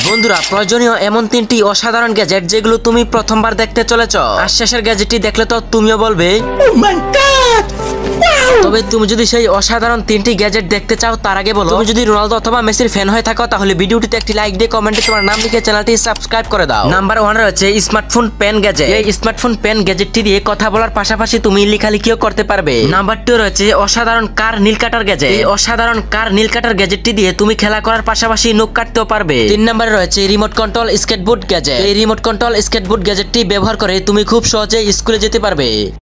বন্ধুরা, প্রয়োজনীয় এমন 3টি অসাধারণ গ্যাজেট যেগুলো তুমি প্রথমবার দেখতে চলেছ। আর শেষের গ্যাজেটটি দেখলে তো তুমিও বলবে তবে তুমি যদি সেই অসাধারণ 3টি গ্যাজেট দেখতে চাও তার আগে বলো, তুমি যদি রোনালদো অথবা মেসির ফ্যান হয়ে থাকো তাহলে ভিডিওটিতে একটি লাইক দিয়ে কমেন্টে তোমার নাম লিখে চ্যানেলটি সাবস্ক্রাইব করে দাও। নাম্বার 1 রয়েছে স্মার্টফোন পেন গ্যাজেট। এই স্মার্টফোন পেন গ্যাজেটটি দিয়ে কথা বলার পাশাপাশি তুমি লেখালেখিও করতে পারবে। নাম্বার 2 রয়েছে অসাধারণ কার নীল কাটার গ্যাজেট। এই অসাধারণ কার নীল কাটার গ্যাজেটটি দিয়ে তুমি খেলা করার পাশাপাশি নখ কাটতেও পারবে। 3 নম্বরে রয়েছে রিমোট কন্ট্রোল স্কেটবোর্ড গ্যাজেট। এই রিমোট কন্ট্রোল স্কেটবোর্ড গ্যাজেটটি ব্যবহার করে তুমি খুব সহজে স্কুলে যেতে পারবে।